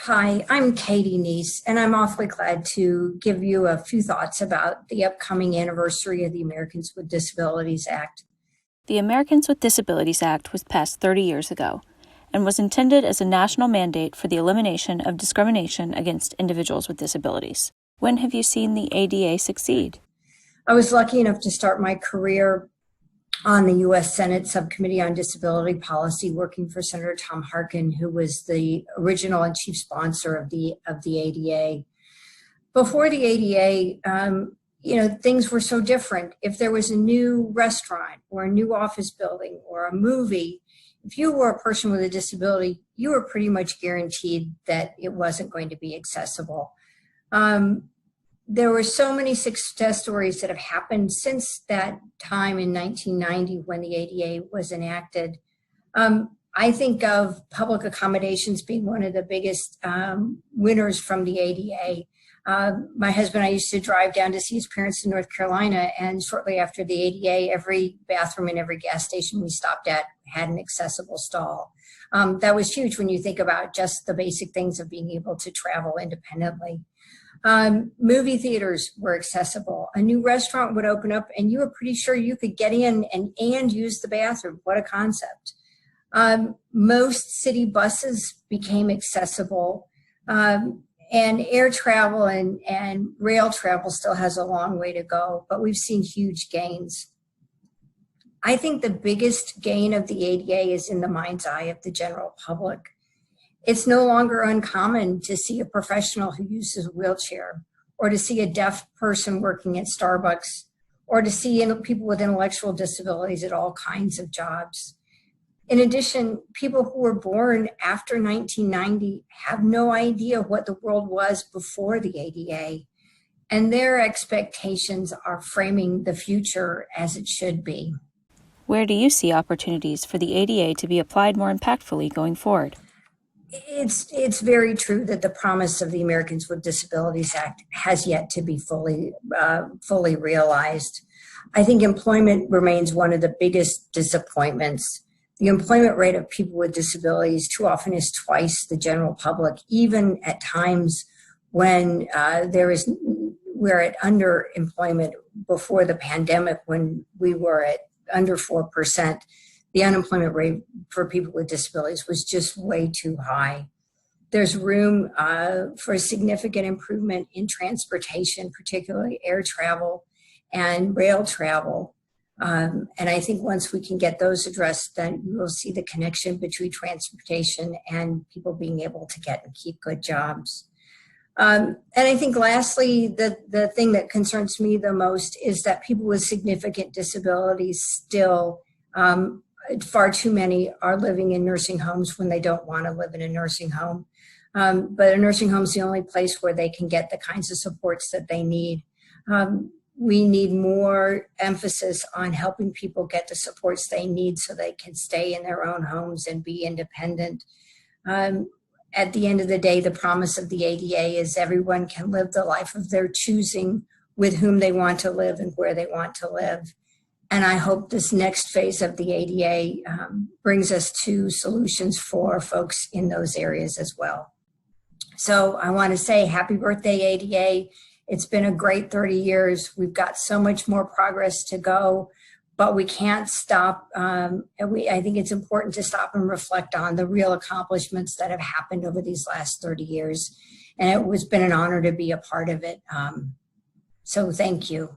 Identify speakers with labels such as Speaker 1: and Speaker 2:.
Speaker 1: Hi, I'm Katy Neas, and I'm awfully glad to give you a few thoughts about the upcoming anniversary of the Americans with Disabilities Act.
Speaker 2: The Americans with Disabilities Act was passed 30 years ago and was intended as a national mandate for the elimination of discrimination against individuals with disabilities. When have you seen the ADA succeed?
Speaker 1: I was lucky enough to start my career on the U.S. Senate Subcommittee on Disability Policy, working for Senator Tom Harkin, who was the original and chief sponsor of the ADA. Before the ADA, things were so different. If there was a new restaurant or a new office building or a movie, if you were a person with a disability, you were pretty much guaranteed that it wasn't going to be accessible. There were so many success stories that have happened since that time in 1990 when the ADA was enacted. I think of public accommodations being one of the biggest winners from the ADA. My husband and I used to drive down to see his parents in North Carolina, and shortly after the ADA, every bathroom in every gas station we stopped at had an accessible stall. That was huge when you think about just the basic things of being able to travel independently. Movie theaters were accessible. A new restaurant would open up and you were pretty sure you could get in and use the bathroom. What a concept. Most city buses became accessible, and air travel and rail travel still has a long way to go, but we've seen huge gains. I think the biggest gain of the ADA is in the mind's eye of the general public. It's no longer uncommon to see a professional who uses a wheelchair, or to see a deaf person working at Starbucks, or to see people with intellectual disabilities at all kinds of jobs. In addition, people who were born after 1990 have no idea what the world was before the ADA, and their expectations are framing the future as it should be.
Speaker 2: Where do you see opportunities for the ADA to be applied more impactfully going forward?
Speaker 1: It's very true that the promise of the Americans with Disabilities Act has yet to be fully realized. I think employment remains one of the biggest disappointments. The employment rate of people with disabilities too often is twice the general public, even at times when we're at underemployment. Before the pandemic, when we were at under 4%. The unemployment rate for people with disabilities was just way too high. There's room for a significant improvement in transportation, particularly air travel and rail travel. And I think once we can get those addressed, then we will see the connection between transportation and people being able to get and keep good jobs. And I think lastly, the thing that concerns me the most is that people with significant disabilities still, far too many are living in nursing homes when they don't want to live in a nursing home. But a nursing home is the only place where they can get the kinds of supports that they need. We need more emphasis on helping people get the supports they need so they can stay in their own homes and be independent. At the end of the day, the promise of the ADA is everyone can live the life of their choosing with whom they want to live and where they want to live. And I hope this next phase of the ADA brings us to solutions for folks in those areas as well. So I want to say happy birthday, ADA. It's been a great 30 years. We've got so much more progress to go, but we can't stop. I think it's important to stop and reflect on the real accomplishments that have happened over these last 30 years. And it has been an honor to be a part of it. So thank you.